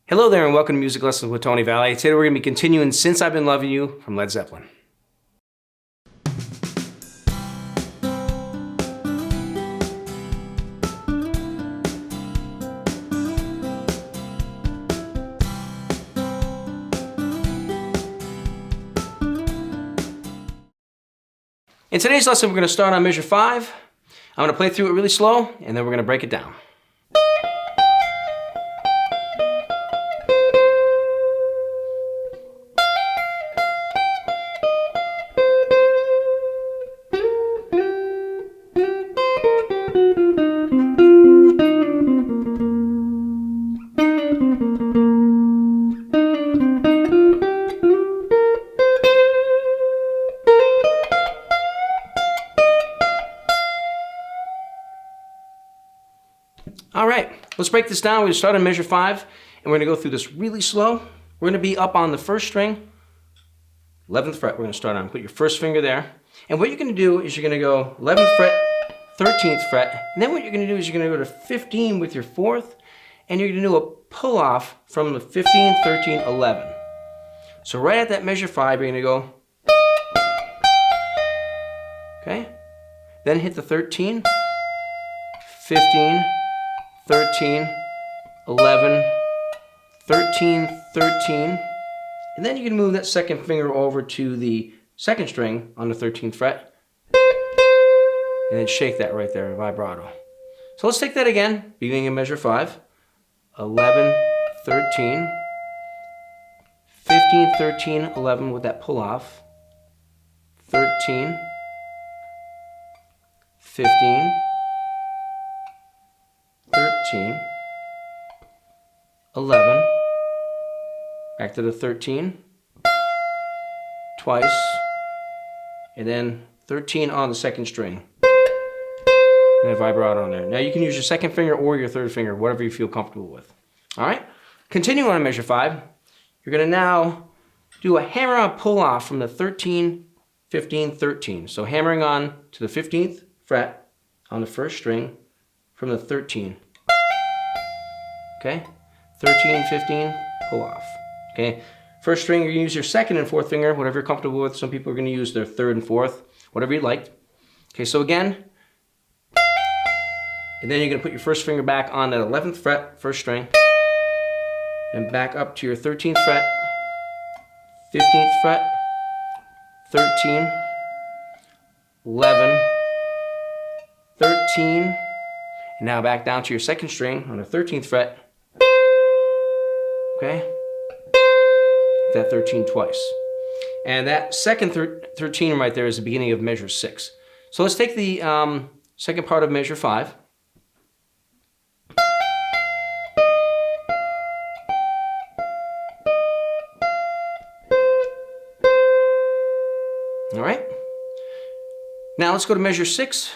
Hello there and welcome to Music Lessons with Tony Valley. Today we're going to be continuing Since I've Been Loving You from Led Zeppelin. In today's lesson we're going to start on measure 5. I'm going to play through it really slow and then we're going to break it down. All right, let's break this down. We're going to start on measure 5, and we're going to go through this really slow. We're going to be up on the first string, 11th fret. We're going to start on. Put your first finger there. And what you're going to do is you're going to go 11th fret, 13th fret, and then what you're going to do is you're going to go to 15 with your 4th, and you're going to do a pull-off from the 15, 13, 11. So right at that measure 5, you're going to go, okay? Then hit the 13, 15, 13, 11, 13, 13, and then you can move that second finger over to the second string on the 13th fret, and then shake that right there, vibrato. So let's take that again, beginning in measure 5, 11, 13, 15, 13, 11 with that pull off, 13, 15, 13, 11, back to the 13, twice, and then 13 on the second string, and a vibrato on there. Now you can use your second finger or your third finger, whatever you feel comfortable with. All right, continue on measure 5. You're going to now do a hammer on pull off from the 13, 15, 13. So hammering on to the 15th fret on the first string from the 13. Okay, 13, 15, pull off. Okay, first string, you're going to use your second and fourth finger, whatever you're comfortable with. Some people are going to use their third and fourth, whatever you like. Okay, so again, and then you're going to put your first finger back on that 11th fret, first string, and back up to your 13th fret, 15th fret, 13, 11, 13, and now back down to your second string on the 13th fret. Okay, hit that 13 twice. And that second 13 right there is the beginning of measure 6. So let's take the second part of measure 5. All right. Now let's go to measure 6.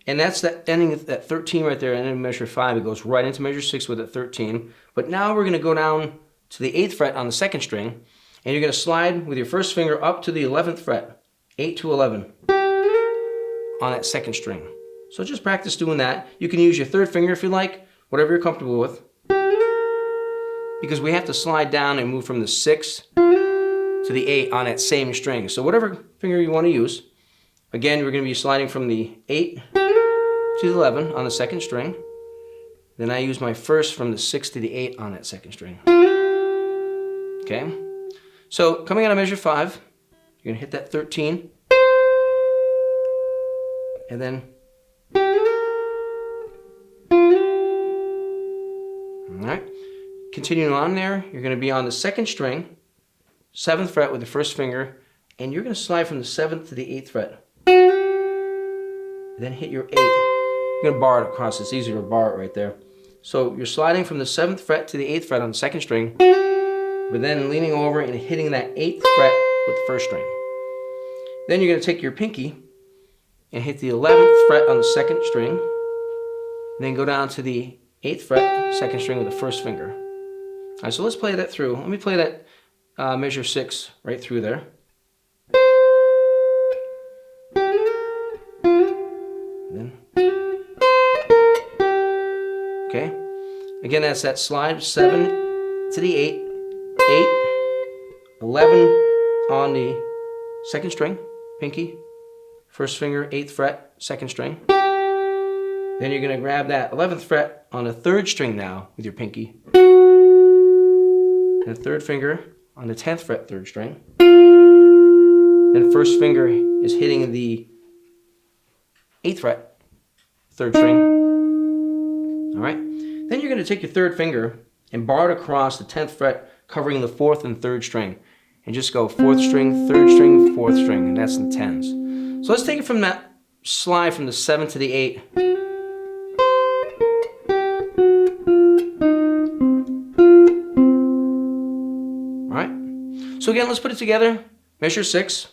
And that's that ending of that 13 right there, and in measure 5, it goes right into measure 6 with a 13. But now we're going to go down to the 8th fret on the second string, and you're going to slide with your first finger up to the 11th fret, 8 to 11, on that second string. So just practice doing that. You can use your third finger if you like, whatever you're comfortable with, because we have to slide down and move from the 6 to the 8 on that same string. So whatever finger you want to use. Again, we're going to be sliding from the 8 to the 11 on the second string. Then I use my first from the 6 to the 8 on that second string. Okay? So coming out of measure 5, you're going to hit that 13. And then, all right, continuing on there, you're going to be on the second string, 7th fret with the first finger, and you're going to slide from the 7th to the 8th fret. Then hit your 8. You're going to bar it across. It's easier to bar it right there. So you're sliding from the 7th fret to the 8th fret on the second string, but then leaning over and hitting that 8th fret with the first string. Then you're going to take your pinky and hit the 11th fret on the second string, and then go down to the 8th fret, second string with the first finger. All right, so let's play that through. Let me play that measure 6 right through there. Okay, again, that's that slide, 7 to the 8, 8, 11 on the second string, pinky, first finger, 8th fret, second string. Then you're going to grab that 11th fret on the 3rd string now with your pinky. And the 3rd finger on the 10th fret, 3rd string. Then first finger is hitting the 8th fret, 3rd string. All right. Then you're going to take your 3rd finger and bar it across the 10th fret, covering the 4th and 3rd string. And just go 4th string, 3rd string, 4th string, and that's in 10s. So let's take it from that slide from the 7 to the 8. All right. So again, let's put it together. Measure 6.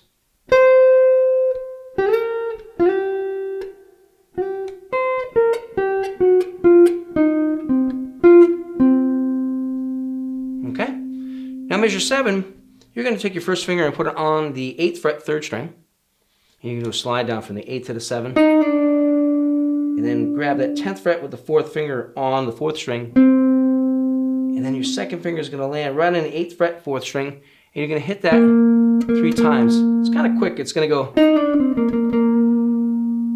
Okay. Now measure 7. You're going to take your first finger and put it on the 8th fret, 3rd string. And you can do a slide down from the 8 to the 7. And then grab that 10th fret with the 4th finger on the 4th string. And then your second finger is going to land right on the 8th fret, 4th string. And you're going to hit that 3 times. It's kind of quick. It's going to go.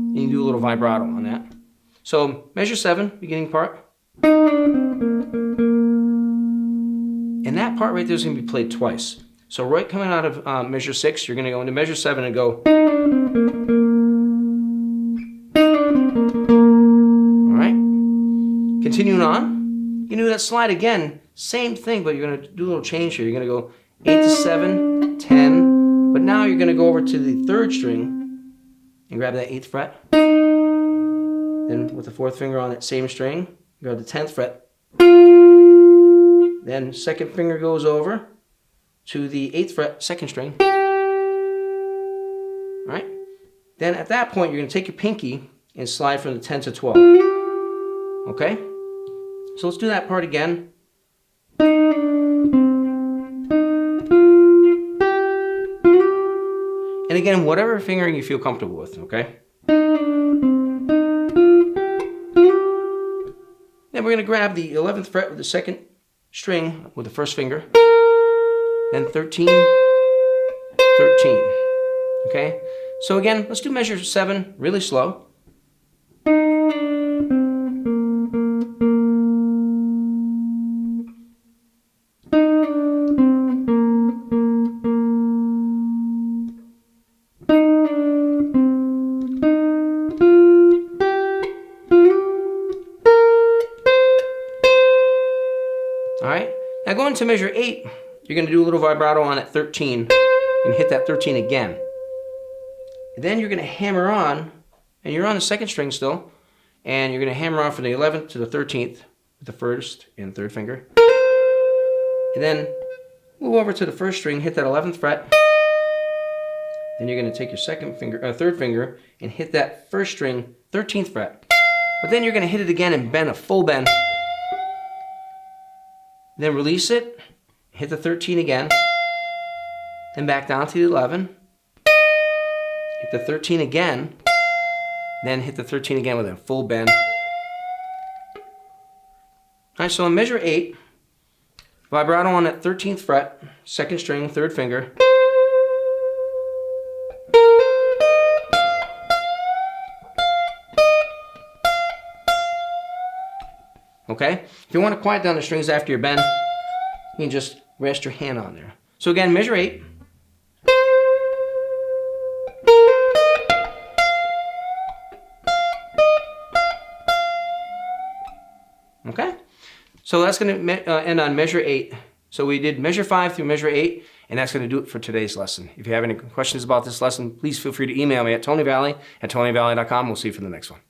And you can do a little vibrato on that. So measure 7, beginning part. And that part right there is going to be played twice. So right coming out of measure 6, you're going to go into measure 7 and go. All right. Continuing on. You can do that slide again. Same thing, but you're going to do a little change here. You're going to go 8 to 7, 10. But now you're going to go over to the 3rd string and grab that 8th fret. Then with the 4th finger on that same string, grab the 10th fret. Then second finger goes over to the 8th fret, 2nd string. All right. Then at that point, you're going to take your pinky and slide from the 10 to 12. Okay? So let's do that part again. And again, whatever fingering you feel comfortable with, okay? Then we're going to grab the 11th fret with the 2nd string with the 1st finger. Then 13, 13. Okay? So again, let's do measure 7 really slow. All right? Now going to measure 8, you're going to do a little vibrato on at 13 and hit that 13 again. And then you're going to hammer on, and you're on the 2nd string still, and you're going to hammer on from the 11th to the 13th with the 1st and 3rd finger. And then move over to the 1st string, hit that 11th fret. Then you're going to take your 3rd finger and hit that 1st string, 13th fret. But then you're going to hit it again and bend a full bend. Then release it, hit the 13 again, then back down to the 11, hit the 13 again, then hit the 13 again with a full bend. All right, so on measure 8, vibrato on that 13th fret, 2nd string, 3rd finger. Okay? If you want to quiet down the strings after your bend, you can just rest your hand on there. So again, measure 8. Okay? So that's going to end on measure 8. So we did measure 5 through measure 8, and that's going to do it for today's lesson. If you have any questions about this lesson, please feel free to email me at tonyvalley@tonyvalley.com. We'll see you for the next one.